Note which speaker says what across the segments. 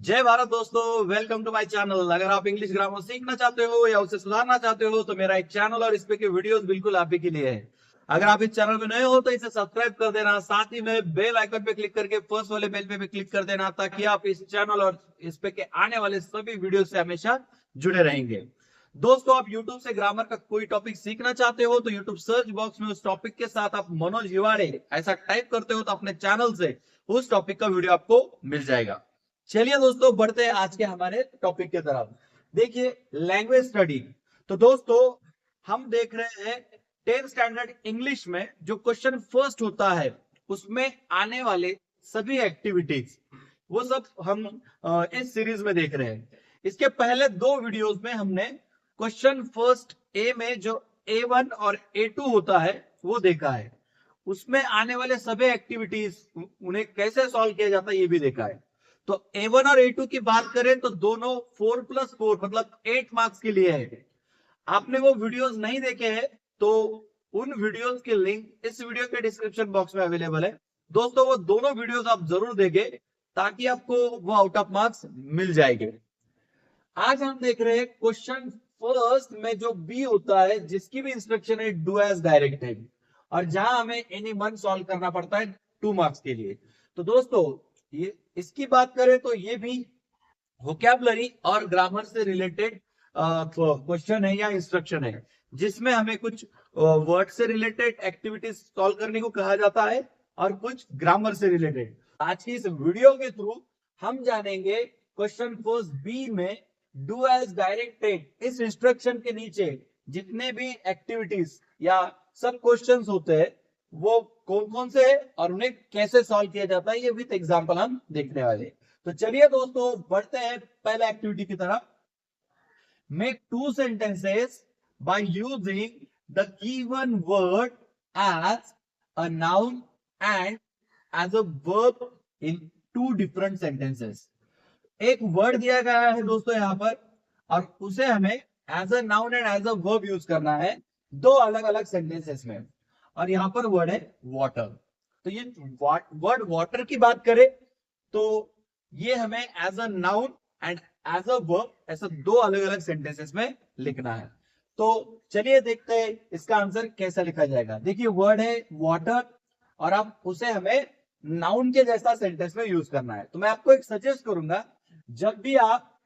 Speaker 1: जय भारत दोस्तों, welcome to my channel. अगर आप इंग्लिश ग्रामर सीखना चाहते हो या उसे सुधारना चाहते हो तो मेरा एक चैनल और इस पे के वीडियोस बिल्कुल आप ही के लिए है। अगर आप इस चैनल पे नए हो तो इसे सब्सक्राइब कर देना, साथ ही में बेल आइकन पे क्लिक करके फर्स्ट वाले बेल पे भी क्लिक कर देना ताकि आप इस चैनल और इस पे के आने वाले सभी वीडियो से हमेशा जुड़े रहेंगे। दोस्तों, आप YouTube से ग्रामर का कोई टॉपिक सीखना चाहते हो तो YouTube सर्च बॉक्स में उस टॉपिक के साथ आप मनोज हिवाड़े ऐसा टाइप करते हो तो अपने चैनल से उस टॉपिक का वीडियो आपको मिल जाएगा। चलिए दोस्तों, बढ़ते हैं आज के हमारे टॉपिक की तरफ। देखिए, लैंग्वेज स्टडी। तो दोस्तों, हम देख रहे हैं 10th स्टैंडर्ड इंग्लिश में जो क्वेश्चन फर्स्ट होता है उसमें आने वाले सभी एक्टिविटीज वो सब हम इस सीरीज में देख रहे हैं। इसके पहले दो वीडियोस में हमने क्वेश्चन फर्स्ट ए में जो A1 और A2 होता है वो देखा है। उसमें आने वाले सभी एक्टिविटीज उन्हें कैसे सॉल्व किया जाता है ये भी देखा है। तो A1 और A2 की बात करें तो दोनों 4+4 मतलब 8 मार्क्स के लिए है। आपने वो वीडियोस नहीं देखे हैं तो उन वीडियोस के लिंक इस वीडियो के डिस्क्रिप्शन बॉक्स में अवेलेबल है। दोस्तों, वो दोनों वीडियोस आप जरूर देखें ताकि आपको वो आउट ऑफ मार्क्स मिल जाएंगे। आज हम देख रहे हैं क्वेश्चन फर्स्ट में जो बी होता है जिसकी भी इंस्ट्रक्शन है डू एज डायरेक्टेड, और जहां हमें एनी वन सॉल्व करना पड़ता है 2 मार्क्स के लिए। तो दोस्तों, ये इसकी बात करें तो ये भी वोकैबुलरी और ग्रामर से रिलेटेड क्वेश्चन है या इंस्ट्रक्शन है जिसमें हमें कुछ वर्ड से रिलेटेड एक्टिविटीज सॉल्व करने को कहा जाता है और कुछ ग्रामर से रिलेटेड। आज की इस वीडियो के थ्रू हम जानेंगे क्वेश्चन फर्स्ट बी में डू एज डायरेक्टेड इस इंस्ट्रक्शन के नीचे जितने भी एक्टिविटीज या सब क्वेश्चंस होते हैं वो कौन कौन से है और उन्हें कैसे सॉल्व किया जाता है ये विद एग्जांपल हम देखने वाले हैं। तो चलिए दोस्तों, बढ़ते हैं पहले एक्टिविटी की तरफ। Make two sentences by using the given word as a noun and as a verb in two different sentences. एक वर्ड दिया गया है दोस्तों यहाँ पर और उसे हमें as a noun and as a verb use करना है दो अलग अलग सेंटेंसेस में। और यहाँ पर वर्ड है वाटर। तो ये वर्ड वाटर की बात करें तो ये हमें as a noun and as a verb ऐसा दो अलग अलग सेंटेंसेस में लिखना है। तो चलिए देखते हैं इसका आंसर कैसा लिखा जाएगा। देखिए, वर्ड है वाटर और अब उसे हमें नाउन के जैसा सेंटेंस में यूज करना है। तो मैं आपको एक सजेस्ट करूंगा, जब भी आप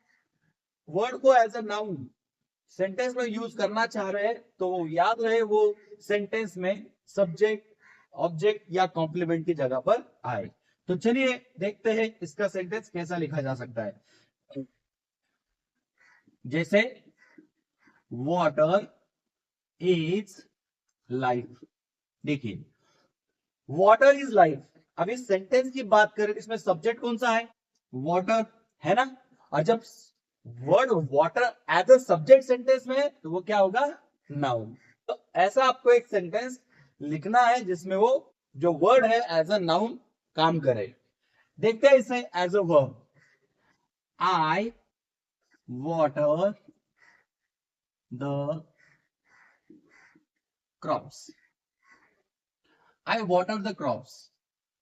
Speaker 1: वर्ड को एज अ नाउन सेंटेंस में यूज करना चाह रहे हैं तो याद रहे वो सेंटेंस में सब्जेक्ट ऑब्जेक्ट या कॉम्प्लीमेंट की जगह पर आए। तो चलिए देखते हैं इसका सेंटेंस कैसा लिखा जा सकता है। जैसे वाटर इज लाइफ। देखिए, वाटर इज लाइफ। अब इस सेंटेंस की बात करें इसमें सब्जेक्ट कौन सा है? वाटर, है ना? और जब word water as a subject sentence में है तो वो क्या होगा? नाउन। तो ऐसा आपको एक सेंटेंस लिखना है जिसमें वो जो वर्ड है एज अ नाउन काम करे। देखते हैं इसे as a verb. I water the crops. I water the crops.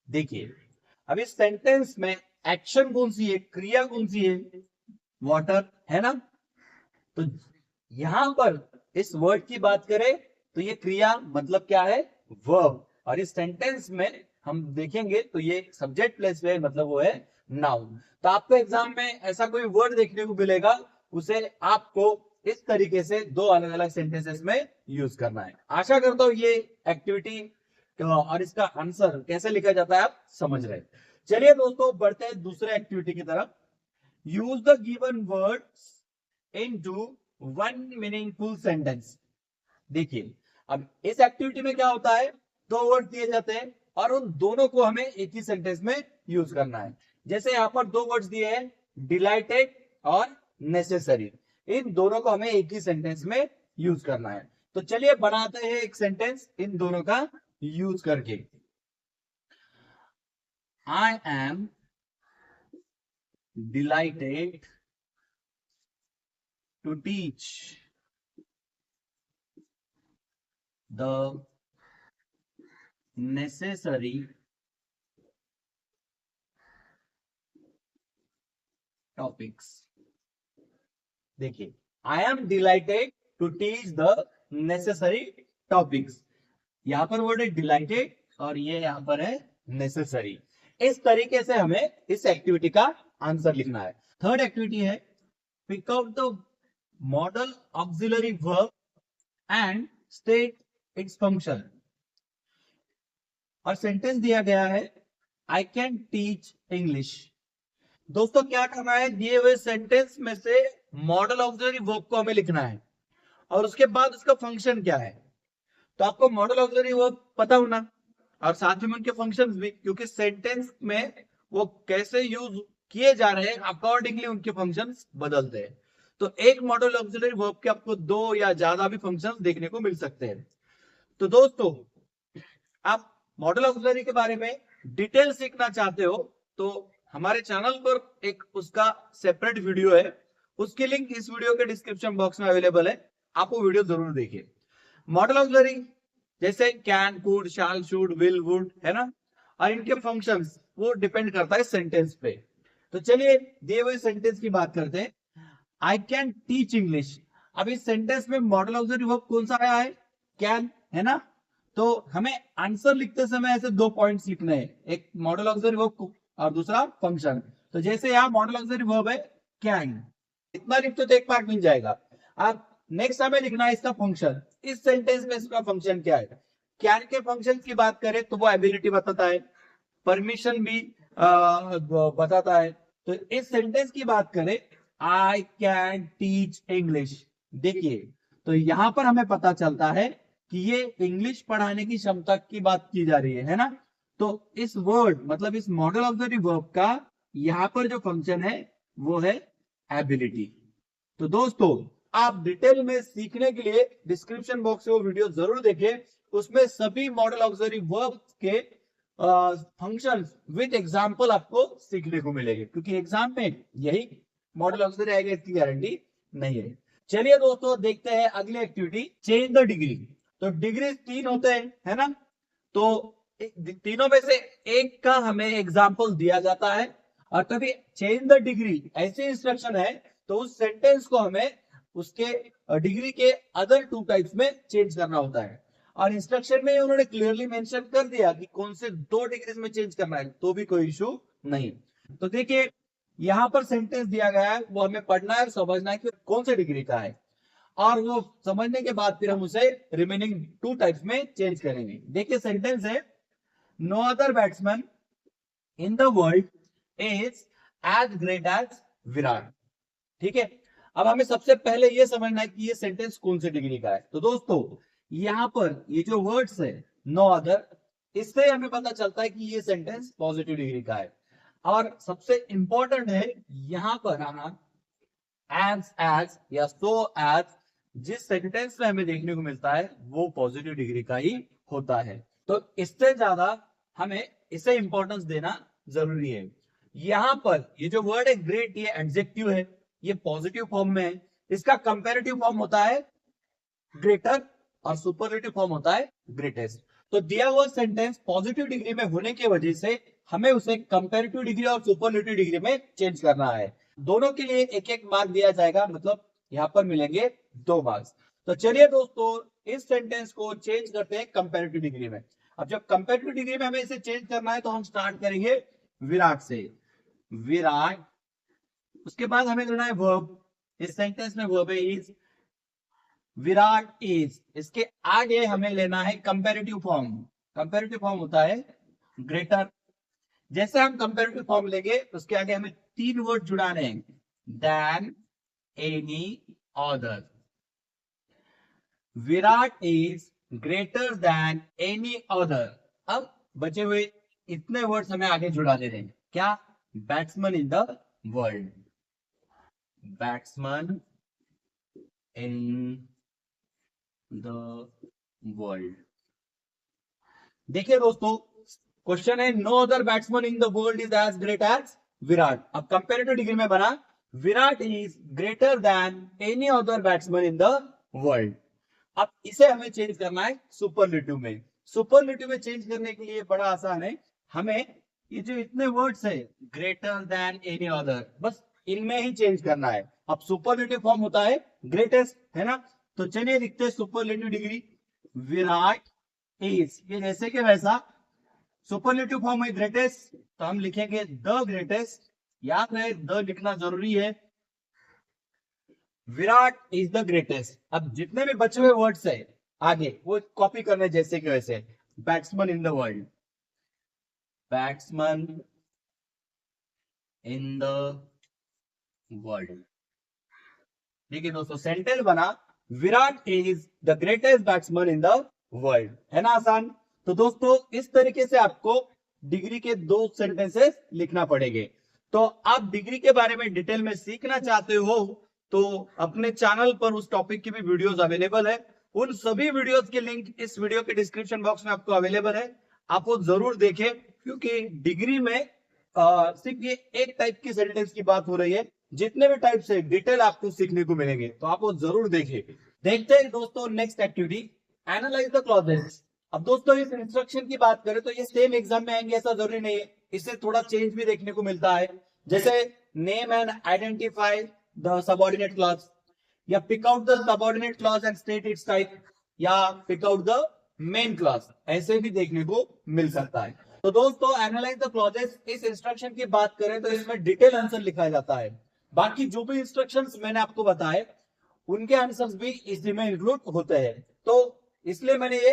Speaker 1: देखिए, अब इस सेंटेंस में एक्शन कौन सी है, क्रिया कौन सी है? वाटर, है ना? तो यहां पर इस वर्ड की बात करें तो ये क्रिया मतलब क्या है? वर्ब। और इस सेंटेंस में हम देखेंगे तो ये सब्जेक्ट प्लस वर्ब मतलब वो है नाउन। तो आपको एग्जाम में ऐसा कोई वर्ड देखने को मिलेगा, उसे आपको इस तरीके से दो अलग अलग सेंटेंसेस में यूज करना है। आशा करता हूं ये एक्टिविटी और इसका आंसर कैसे लिखा जाता है आप समझ रहे हैं। चलिए दोस्तों, बढ़ते हैं दूसरे एक्टिविटी की तरफ। Use the given words into one meaningful sentence. देखिए, अब इस एक्टिविटी में क्या होता है, दो वर्ड दिए जाते हैं और उन दोनों को हमें एक ही सेंटेंस में यूज करना है। जैसे यहां पर दो वर्ड्स दिए हैं, डिलाइटेड और नेसेसरी। इन दोनों को हमें एक ही सेंटेंस में यूज करना है। तो चलिए बनाते हैं एक सेंटेंस इन दोनों का यूज करके। I am delighted to teach the necessary topics. देखिए, I am delighted to teach the necessary topics. यहां पर वर्ड है डिलाइटेड और ये यहां पर है नेसेसरी। इस तरीके से हमें इस एक्टिविटी का आंसर लिखना है। थर्ड एक्टिविटी है pick out the modal auxiliary verb and state its function. और सेंटेंस दिया गया है आई कैन टीच इंग्लिश। दोस्तों क्या करना है, दिए हुए सेंटेंस में से मॉडल ऑक्सिलरी वर्ब को हमें लिखना है और उसके बाद उसका फंक्शन क्या है। तो आपको मॉडल ऑक्सिलरी वर्ब पता होना और साथ में उनके फंक्शंस भी, क्योंकि सेंटेंस में वो कैसे यूज किए जा रहे हैं अकॉर्डिंगली उनके फंक्शंस बदलते हैं। तो एक मॉडल ऑक्सिलरी वर्ब के आपको दो या ज्यादा भी फंक्शंस देखने को मिल सकते हैं। तो दोस्तों आप मॉडल ऑक्सिलरी के बारे में डिटेल सीखना चाहते हो तो हमारे चैनल पर एक उसका सेपरेट वीडियो है, उसकी लिंक इस वीडियो के डिस्क्रिप्शन बॉक्स में अवेलेबल है, आप वो वीडियो जरूर देखिए। मॉडल ऑक्सिलरी जैसे can, could, shall, should, will, would, है ना, और इनके फंक्शंस वो डिपेंड करता है सेंटेंस पे। तो चलिए दिए हुए सेंटेंस की बात करते हैं। I can teach English. अब इस सेंटेंस में मॉडल ऑक्सिलरी वर्ब कौन सा आया है, कैन, है ना। तो हमें आंसर लिखते समय ऐसे दो पॉइंट्स लिखने हैं, एक मॉडल ऑक्सिलरी वर्ब और दूसरा फंक्शन। तो जैसे यहाँ मॉडल ऑक्सिलरी वर्ब है कैन, इतना लिखते तो एक मार्क मिल जाएगा। अब नेक्स्ट हमें लिखना है इसका फंक्शन। इस सेंटेंस में इसका फंक्शन क्या है। कैन के फंक्शन की बात करें तो वो एबिलिटी बताता है, परमिशन भी बताता है। तो इस सेंटेंस की बात करें आई कैन टीच इंग्लिश, देखिए तो यहां पर हमें पता चलता है कि ये इंग्लिश पढ़ाने की क्षमता की बात की जा रही है ना। तो इस वर्ड मतलब इस मॉडल ऑक्सिलरी वर्ब का यहां पर जो फंक्शन है वो है एबिलिटी। तो दोस्तों आप डिटेल में सीखने के लिए डिस्क्रिप्शन बॉक्स में वो वीडियो जरूर देखें, उसमें सभी मॉडल ऑक्सिलरी वर्ब के फंक्शंस विद एग्जांपल आपको सीखने को मिलेंगे, क्योंकि एग्जाम में यही मॉडल ऑक्सिलरी आएगा इसकी गारंटी नहीं है। चलिए दोस्तों देखते हैं अगली एक्टिविटी, चेंज द डिग्री। तो डिग्री तीन होते हैं, है ना। तो तीनों में से एक का हमें एग्जाम्पल दिया जाता है और कभी चेंज द डिग्री ऐसी इंस्ट्रक्शन है तो उस सेंटेंस को हमें उसके डिग्री के अदर टू टाइप्स में चेंज करना होता है। और इंस्ट्रक्शन में उन्होंने क्लियरली मेंशन कर दिया कि कौन से दो डिग्रीज में चेंज करना है, तो भी कोई इशू नहीं। तो देखिए यहां पर सेंटेंस दिया गया है, वो हमें पढ़ना है और समझना है कि कौन से डिग्री का है, और वो समझने के बाद फिर हम उसे रिमेनिंग टू टाइप्स में चेंज करेंगे। देखिए सेंटेंस है no other batsman in the world is as great as Virat. ठीक है, अब हमें सबसे पहले ये समझना है कि ये सेंटेंस कौन सी डिग्री का है। तो दोस्तों यहां पर ये जो वर्ड्स है नो अदर, इससे हमें पता चलता है कि ये सेंटेंस पॉजिटिव डिग्री का है। और सबसे इंपॉर्टेंट है यहां पर आना एज या सो एज, जिस सेंटेंस में हमें देखने को मिलता है वो पॉजिटिव डिग्री का ही होता है। तो इससे ज्यादा हमें इसे इंपॉर्टेंस देना जरूरी है। यहां पर ये जो वर्ड है ग्रेट, ये एडजेक्टिव है, ये पॉजिटिव फॉर्म में है। इसका कंपैरेटिव फॉर्म होता है ग्रेटर और सुपरलेटिव फॉर्म होता है ग्रेटेस्ट। तो दिया हुआ सेंटेंस पॉजिटिव डिग्री में होने की वजह से हमें उसे कंपैरेटिव डिग्री और सुपरलेटिव डिग्री में चेंज करना है। दोनों के लिए एक एक मार्क दिया जाएगा, मतलब यहां पर मिलेंगे 2 मार्क्स। तो चलिए दोस्तों इस सेंटेंस को चेंज करते हैं कंपैरेटिव डिग्री में। अब जब कंपैरेटिव डिग्री में हमें इसे चेंज करना है तो हम स्टार्ट करेंगे विराट से। विराट, उसके बाद हमें लेना है वर्ब। इस सेंटेंस में वर्ब है इज, विराट इज। इसके आगे हमें लेना है कंपैरेटिव फॉर्म। कंपैरेटिव फॉर्म होता है ग्रेटर। जैसे हम कंपैरेटिव फॉर्म लेंगे उसके आगे हमें 3 वर्ड जुड़ाने हैं, then, any, other. Virat is greater than any other. अब बचे हुए इतने वर्ड्स हमें आगे जुड़ा देने हैं, क्या, batsman in the world, batsman in the world. देखिए दोस्तों क्वेश्चन है no other batsman in the world is as great as Virat. अब कंपैरेटिव डिग्री में बना Virat is greater than any other batsman in the world. अब इसे हमें चेंज करना है सुपरलेटिव में। सुपरलेटिव में चेंज करने के लिए बड़ा आसान है, हमें ये जो इतने वर्ड्स है ग्रेटर देन एनी अदर, बस इनमें ही चेंज करना है। अब सुपरलेटिव फॉर्म होता है ग्रेटेस्ट, है ना। तो चलिए लिखते हैं सुपरलेटिव डिग्री। विराट इज, ये जैसे कि वैसा सुपरलेटिव फॉर्म है ग्रेटेस्ट, तो हम लिखेंगे द ग्रेटेस्ट। याद रहे द लिखना जरूरी है। Virat is the greatest. अब जितने भी बचे हुए वर्ड्स है आगे वो कॉपी करने जैसे कि वैसे। Batsman in the world, batsman in the world. ठीक है दोस्तों, सेंटेंस बना Virat is the greatest batsman in the world, है ना आसान। तो दोस्तों इस तरीके से आपको डिग्री के 2 सेंटेंसेस लिखना पड़ेंगे। तो आप डिग्री के बारे में डिटेल में सीखना चाहते हो तो अपने चैनल पर उस टॉपिक की भी वीडियोस अवेलेबल है। उन सभी वीडियोस के लिंक इस वीडियो के डिस्क्रिप्शन बॉक्स में आपको अवेलेबल है, आप वो जरूर देखें। क्योंकि डिग्री में सिर्फ ये एक टाइप की सेंटेंस की बात हो रही है, जितने भी टाइप से डिटेल आपको सीखने को मिलेंगे, तो आप वो जरूर देखिए। देखते हैं दोस्तों next activity, analyse the clauses. अब दोस्तों इस इंस्ट्रक्शन की बात करें तो ये सेम एग्जाम में आएंगे ऐसा जरूरी नहीं है, इससे थोड़ा चेंज भी देखने को मिलता है। जैसे name and identify the subordinate clause, या pick out the subordinate clause and state its type, या pick out the main clause, ऐसे भी देखने को मिल सकता है। तो दोस्तों एनालाइज द क्लॉजेस, इस इंस्ट्रक्शन की बात करें तो इसमें डिटेल आंसर लिखा जाता है। बाकी जो भी इंस्ट्रक्शंस मैंने आपको बताए उनके आंसर्स भी इसी में इंक्लूड होते हैं, तो इसलिए मैंने ये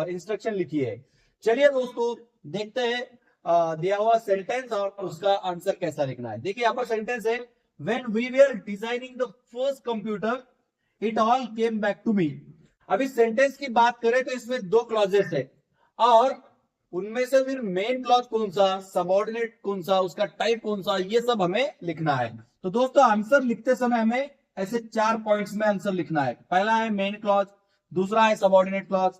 Speaker 1: इंस्ट्रक्शन लिखी है। चलिए दोस्तों देखते हैं दिया हुआ सेंटेंस और उसका आंसर कैसा लिखना है। देखिए यहाँ पर सेंटेंस है, when we were designing the first computer it all came back to me. अब इस सेंटेंस की बात करें तो इसमें 2 क्लॉजेस है और उनमें से फिर मेन क्लॉज कौन सा, सबऑर्डिनेट कौन सा, उसका टाइप कौन सा, ये सब हमें लिखना है। तो दोस्तों आंसर लिखते समय हमें ऐसे 4 पॉइंट्स में आंसर लिखना है। पहला है मेन क्लॉज, दूसरा है सबऑर्डिनेट क्लॉज,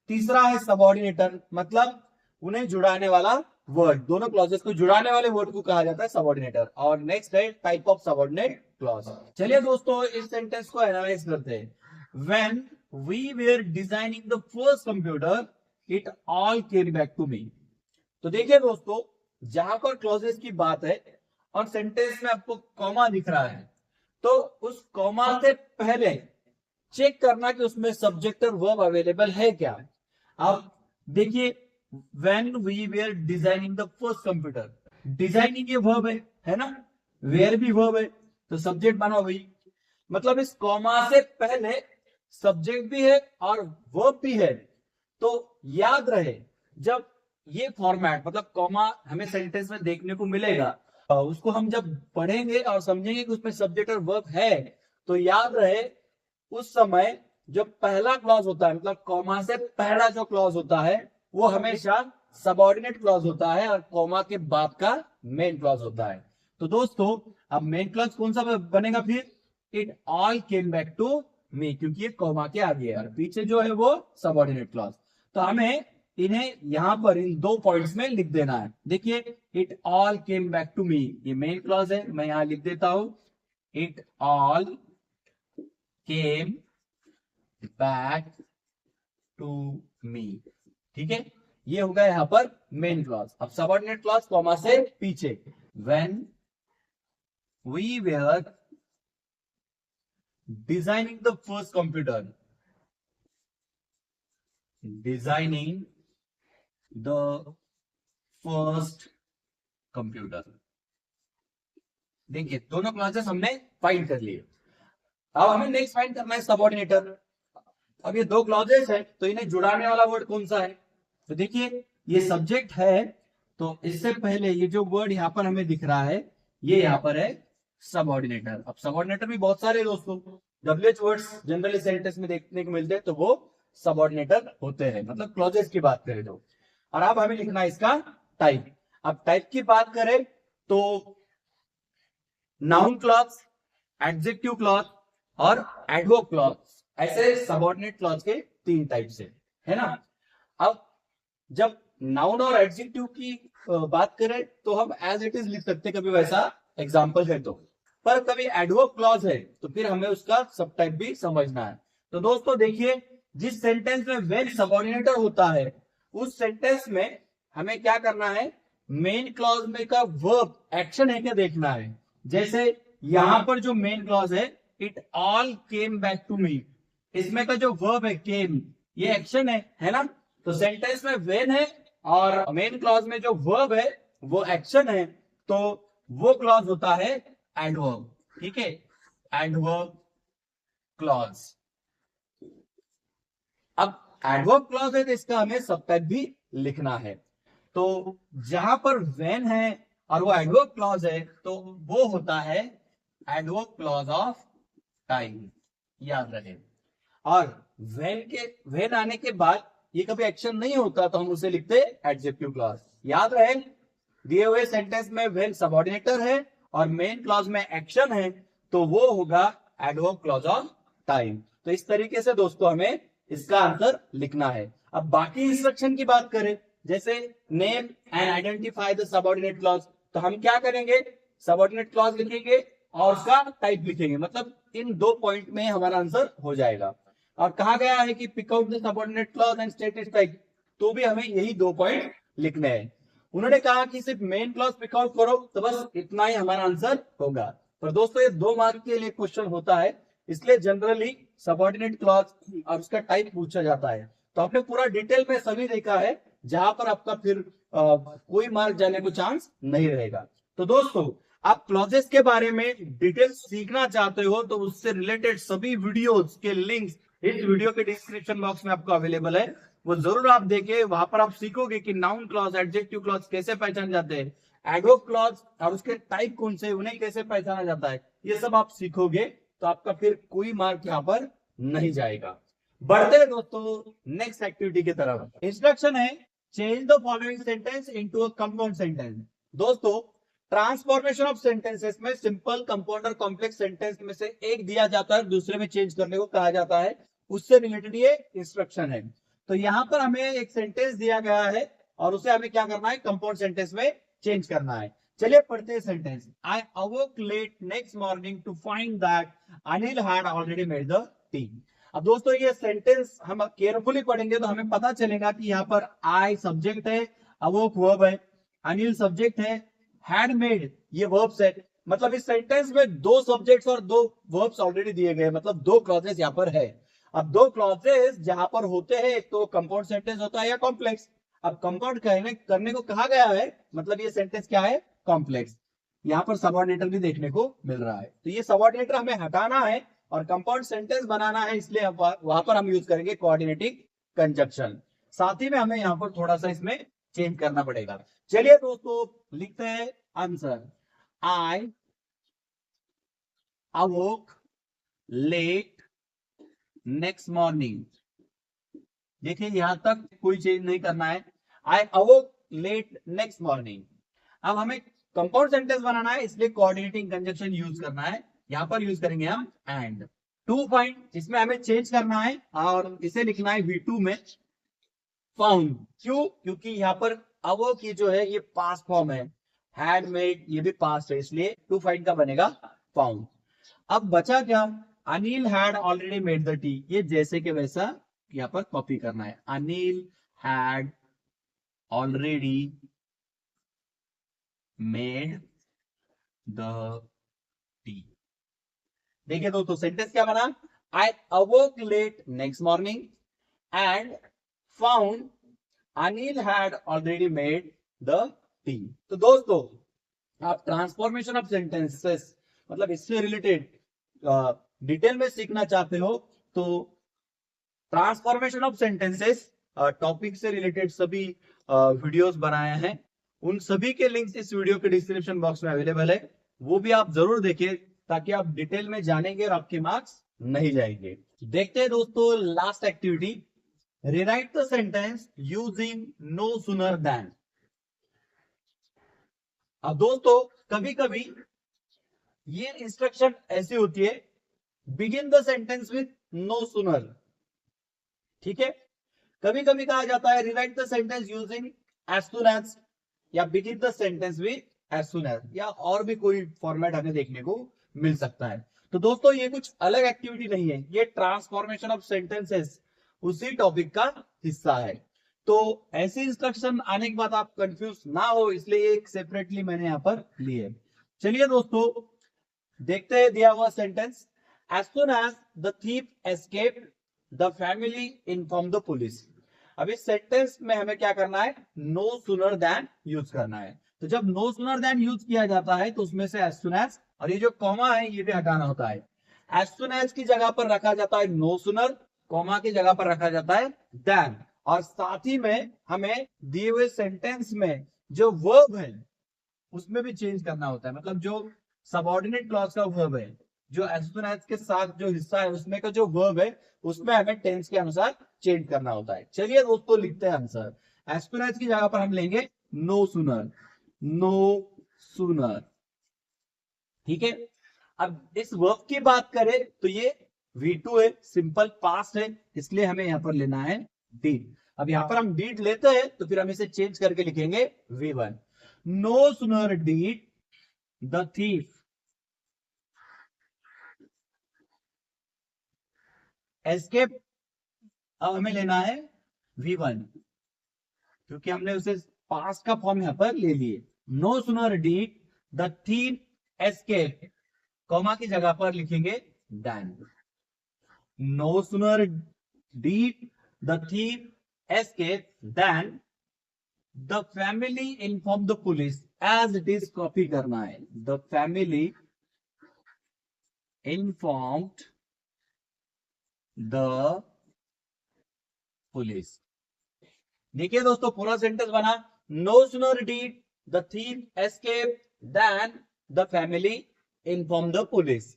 Speaker 1: तीसरा है सबऑर्डिनेटर, मतलब उन्हें जुड़ाने वाला वर्ड, दोनों क्लॉजेस को जुड़ाने वाले वर्ड को कहा जाता है सबऑर्डिनेटर। और नेक्स्ट है टाइप ऑफ सबऑर्डिनेट क्लॉज। चलिए दोस्तों इस सेंटेंस को एनालाइज करते हैं। When we were designing the first computer it all came back to me. तो देखिए दोस्तों जहां पर क्लॉजेस की बात है और सेंटेंस में आपको कॉमा दिख रहा है, तो उस कॉमा से पहले चेक करना कि उसमें सब्जेक्ट और वर्ब अवेलेबल है क्या। अब देखिए when we were designing the first computer, designing ये वर्ब है ना, वेयर भी वर्ब है, तो सब्जेक्ट बना वही, मतलब इस कॉमा से पहले सब्जेक्ट भी है और वर्ब भी है। तो याद रहे जब ये फॉर्मेट मतलब कॉमा हमें सेंटेंस में देखने को मिलेगा, उसको हम जब पढ़ेंगे और समझेंगे कि उसमें सब्जेक्ट और वर्ब है, तो याद रहे उस समय जो पहला क्लॉज होता है, मतलब कॉमा से पहला जो क्लॉज होता है वो हमेशा सबऑर्डिनेट क्लॉज होता है और कॉमा के बाद का मेन क्लॉज होता है। तो दोस्तों अब मेन क्लॉज कौन सा बनेगा फिर, it all came back to me, क्योंकि ये कॉमा के आगे है और पीछे जो है वो सबऑर्डिनेट क्लॉज। तो हमें इन्हें यहां पर इन 2 पॉइंट्स में लिख देना है। देखिए it all came back to me, ये मेन क्लॉज है, मैं यहां लिख देता हूं it all came back to me. ठीक है, ये होगा यहां पर मेन क्लॉज। अब सबऑर्डिनेट क्लॉज कॉमा से पीछे, when we were designing the first computer, designing the first computer. देखिए दोनों क्लॉजेस हमने फाइंड कर लिए। अब हमें नेक्स्ट फाइंड करना है सबऑर्डिनेटर। अब ये 2 क्लॉजेस है तो इन्हें जुड़ाने वाला वर्ड कौन सा है, तो देखिए ये सब्जेक्ट है, तो इससे पहले ये जो वर्ड यहां पर हमें दिख रहा है ये यहां पर है सबऑर्डिनेटर। अब सबऑर्डिनेटर भी बहुत सारे दोस्तों, WH वर्ड्स जनरली सेंटेंस में देखने को मिलते हैं, तो वो सबऑर्डिनेटर होते हैं, मतलब क्लॉजेस की बात करें तो। और अब हमें लिखना है इसका टाइप। अब टाइप की बात करें तो नाउन क्लॉज, एडजेक्टिव क्लॉज और एडवर्ब क्लॉज, ऐसे सबऑर्डिनेट क्लॉज के 3 टाइप से, है ना। अब जब नाउन और एडजेक्टिव की बात करें तो हम एज इट इज लिख सकते, कभी वैसा एग्जांपल है तो, पर कभी एडवर्ब क्लॉज है तो फिर हमें उसका सब टाइप भी समझना है। तो दोस्तों देखिए जिस सेंटेंस में व्हेन सबऑर्डिनेटर होता है उस सेंटेंस में हमें क्या करना है, मेन क्लॉज में का वर्ब एक्शन है क्या देखना है। जैसे यहां पर जो मेन क्लॉज है, it all came back to me, इसमें का जो वर्ब है केम, ये एक्शन है ना। तो सेंटेंस में वेन है और मेन क्लॉज में जो वर्ब है वो एक्शन है, तो वो क्लॉज होता है एडवर्ब। ठीक है, एडवर्ब क्लॉज। अब एडवर्ब क्लॉज है तो इसका हमें सबटाइप भी लिखना है। तो जहां पर वेन है और वो एडवर्ब क्लॉज है तो वो होता है एडवर्ब क्लॉज ऑफ टाइम, याद रहे। और वेन आने के बाद ये कभी एक्शन नहीं होता तो हम उसे लिखते एडजेक्टिव क्लॉज। याद रहे, दिए हुए सेंटेंस में वेन सबऑर्डिनेटर है और मेन क्लॉज में एक्शन है, तो वो होगा एडवर्ब क्लॉज ऑफ टाइम। तो इस तरीके से दोस्तों हमें इसका आंसर लिखना है। अब बाकी इंस्ट्रक्शन की बात करें, जैसे name and identify the subordinate clause, तो हम क्या करेंगे, सबऑर्डिनेट क्लॉज लिखेंगे और उसका टाइप लिखेंगे, मतलब इन 2 पॉइंट में हमारा आंसर हो जाएगा। और कहा गया है कि pick out the subordinate clause and state its type, तो भी हमें यही 2 पॉइंट लिखने हैं। उन्होंने कहा कि सिर्फ मेन क्लॉज पिक आउट करो, तो बस इतना ही हमारा आंसर होगा। पर दोस्तों ये 2 मार्क के लिए क्वेश्चन होता है, इसलिए जनरली सबऑर्डिनेट क्लॉज और उसका टाइप पूछा जाता है। तो आपने पूरा डिटेल में सभी देखा है, जहां पर आपका फिर कोई मार्क जाने को चांस नहीं रहेगा। तो दोस्तों आप क्लॉजेस के बारे में डिटेल सीखना चाहते हो तो उससे रिलेटेड सभी वीडियोस के लिंक्स इस वीडियो के डिस्क्रिप्शन बॉक्स में आपको अवेलेबल है, वो जरूर आप देखें। वहां पर आप सीखोगे कि नाउन क्लॉज, एडजेक्टिव क्लॉज कैसे पहचाने जाते हैं, एडवर्ब क्लॉज और उसके टाइप कौन से, उन्हें कैसे पहचाना जाता है, ये सब आप सीखोगे तो आपका फिर कोई मार्क यहाँ पर नहीं जाएगा। बढ़ते हैं दोस्तों नेक्स्ट एक्टिविटी की तरफ। इंस्ट्रक्शन है, change the following sentence into a compound sentence. दोस्तों ट्रांसफॉर्मेशन ऑफ सेंटेंसेस में सिंपल, कंपाउंड और कॉम्प्लेक्स सेंटेंस में से एक दिया जाता है, दूसरे में चेंज करने को कहा जाता है, उससे रिलेटेड ये इंस्ट्रक्शन है। तो यहां पर हमें एक सेंटेंस दिया गया है और उसे हमें क्या करना है, कंपाउंड सेंटेंस में चेंज करना है। चलिए पढ़ते हैं sentence. I awoke late next morning to find that Anil had already made the tea. अब दोस्तों ये सेंटेंस हम केयरफुली पढ़ेंगे तो हमें पता चलेगा कि यहाँ पर आई सब्जेक्ट है, अवोक वर्ब है, अनिल सब्जेक्ट है, हैड मेड ये वर्ब्स है। मतलब इस सेंटेंस में 2 सब्जेक्ट्स और 2 वर्ब्स ऑलरेडी दिए गए, मतलब 2 क्लॉजेस यहाँ पर है। अब 2 क्लॉजेस जहां पर होते हैं, एक तो कंपाउंड सेंटेंस होता है या कॉम्प्लेक्स। अब कंपाउंड करने को कहा गया है, मतलब ये सेंटेंस क्या है, कॉम्प्लेक्स। यहाँ पर सबऑर्डिनेटर भी देखने को मिल रहा है, तो ये सबऑर्डिनेटर हमें हटाना है और कंपाउंड सेंटेंस बनाना है, इसलिए वहां पर हम यूज करेंगे कोऑर्डिनेटिंग कंजक्शन। साथ ही में हमें यहाँ पर थोड़ा सा इसमें चेंज करना पड़ेगा। चलिए दोस्तों लिखते हैं आंसर। आई अवोक लेट नेक्स्ट मॉर्निंग। देखिए यहां तक कोई चेंज नहीं करना है। आई अवोक लेट नेक्स्ट मॉर्निंग। अब हमें कंपाउंड सेंटेंस बनाना है, इसलिए कोऑर्डिनेटिंग कंजक्शन यूज करना है। यहां पर यूज करेंगे हम एंड। 2 पॉइंट इसमें हमें चेंज करना है और इसे लिखना है V2 में फाउंड। क्यों? क्योंकि यहाँ पर अवोक की जो है ये पास्ट फॉर्म है, हैड मेड ये भी पास्ट है, इसलिए 2 पॉइंट का बनेगा फाउंड। अब बचा क्या, Anil had already made the tea, ये जैसे के वैसा यहाँ पर कॉपी करना है। Anil had already made the tea. देखिए दोस्तों सेंटेंस क्या बना, I awoke late next morning and found Anil had already made the tea. तो दोस्तों आप ट्रांसफॉर्मेशन ऑफ सेंटेंसेस मतलब इससे रिलेटेड डिटेल में सीखना चाहते हो तो ट्रांसफॉर्मेशन ऑफ सेंटेंसेस टॉपिक से रिलेटेड सभी वीडियोस बनाए हैं, उन सभी के लिंक्स इस वीडियो के डिस्क्रिप्शन बॉक्स में अवेलेबल है, वो भी आप जरूर देखिए ताकि आप डिटेल में जानेंगे और आपके मार्क्स नहीं जाएंगे। देखते हैं दोस्तों last activity, rewrite the sentence using no sooner than. अब दोस्तों कभी कभी ये इंस्ट्रक्शन ऐसी होती है, begin the sentence with no sooner. ठीक है, कभी कभी कहा जाता है rewrite the sentence using as soon as, या begin the sentence with as soon as, या और भी कोई फॉर्मेट हमें देखने को मिल सकता है। तो दोस्तों ये कुछ अलग एक्टिविटी नहीं है, ये ट्रांसफॉर्मेशन ऑफ सेंटेंसेस उसी टॉपिक का हिस्सा है। तो ऐसी इंस्ट्रक्शन आने के बाद आप कंफ्यूज ना हो, इसलिए एक सेपरेटली मैंने यहाँ पर ली है। चलिए दोस्तों देखते हैं दिया हुआ sentence. As soon as the thief escape the family inform the police. अब इस सेंटेंस में हमें क्या करना है, नो सुनर देन यूज करना है। तो जब नो सुनर देन यूज किया जाता है तो उसमें से एज सुन एज और ये जो कॉमा है ये भी हटाना होता है। एज सुन एज की जगह पर रखा जाता है नो सुनर, कॉमा की जगह पर रखा जाता है देन, और साथ ही में हमें दिए हुए सेंटेंस में जो वर्ब है उसमें भी चेंज करना होता है। मतलब जो सबऑर्डिनेट क्लॉज का वर्ब है, जो एज सुन एज के साथ जो हिस्सा है उसमें का जो वर्ब है उसमें हमें टेंस के अनुसार चेंज करना होता है। चलिए दोस्तों लिखते हैं आंसर। एज सुन एज की जगह पर हम लेंगे नो सुनर, नो सुनर। ठीक है। अब इस वर्ब की बात करें तो ये V2 है, सिंपल पास्ट है, इसलिए हमें यहां पर लेना है डीड। अब यहां पर हम डीड लेते हैं तो फिर हम इसे चेंज करके लिखेंगे V1। No sooner did the thief escape. अब हमें लेना है V1 क्योंकि हमने उसे पास्ट का फॉर्म यहां पर ले लिए। No sooner did the thief escape, comma की जगह पर लिखेंगे then. No sooner did the thief escape than the family informed the police, as it is copy करना है। The family informed the police। देखिए दोस्तों पूरा सेंटेंस बना। No sooner did the thief escape than the family informed the police।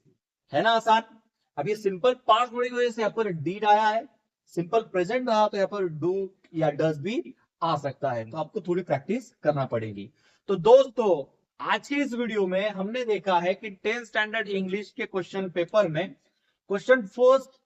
Speaker 1: है ना आसान। अब ये सिंपल पास्ट होने की वजह से यहाँ पर डीड आया है, सिंपल प्रेजेंट रहा तो यहाँ पर डू या डज भी आ सकता है, तो आपको थोड़ी प्रैक्टिस करना पड़ेगी। तो दोस्तों आज की इस वीडियो में हमने देखा है कि 10th स्टैंडर्ड इंग्लिश के क्वेश्चन पेपर में क्वेश्चन फर्स्ट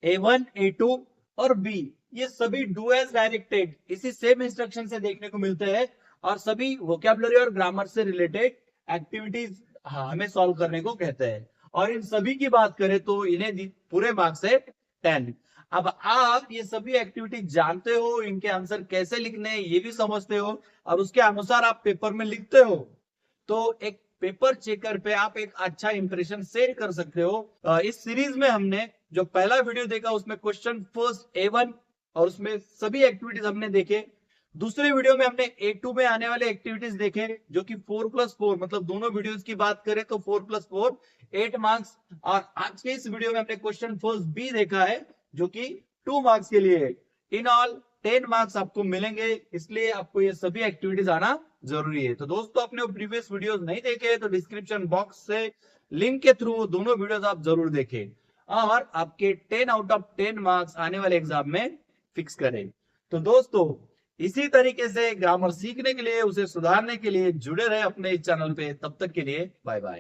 Speaker 1: A1, A2 और B ये सभी डू एज डायरेक्टेड इसी सेम इंस्ट्रक्शन से देखने को मिलते हैं और सभी वोकैबुलरी और ग्रामर से रिलेटेड एक्टिविटीज हमें सॉल्व करने को कहते हैं। और इन सभी की बात करें तो इन्हें पूरे मार्क्स है 10। अब आप ये सभी एक्टिविटी जानते हो, इनके आंसर कैसे लिखने हैं ये भी समझते हो और उसके अनुसार आप पेपर में लिखते हो, तो एक पेपर चेकर पे आप एक अच्छा इंप्रेशन सेट कर सकते हो। इस सीरीज में हमने जो पहला वीडियो देखा उसमें क्वेश्चन फर्स्ट A1 और उसमें सभी एक्टिविटीज हमने देखे। दूसरे वीडियो में हमने A2 में आने वाले एक्टिविटीज देखे जो कि 4+4 मतलब दोनों वीडियोस की बात करें तो 4+4 8 मार्क्स। और आज के इस वीडियो में हमने क्वेश्चन फर्स्ट B देखा है जो कि 2 मार्क्स के लिए है। इन ऑल 10 मार्क्स आपको मिलेंगे, इसलिए आपको ये सभी एक्टिविटीज आना जरूरी है। तो दोस्तों अपने प्रीवियस वीडियोस नहीं देखे तो डिस्क्रिप्शन बॉक्स से लिंक के थ्रू दोनों वीडियोस आप जरूर देखें और आपके 10 आउट ऑफ 10 मार्क्स आने वाले एग्जाम में फिक्स करें। तो दोस्तों इसी तरीके से ग्रामर सीखने के लिए, उसे सुधारने के लिए जुड़े रहे अपने इस चैनल पे। तब तक के लिए बाय बाय।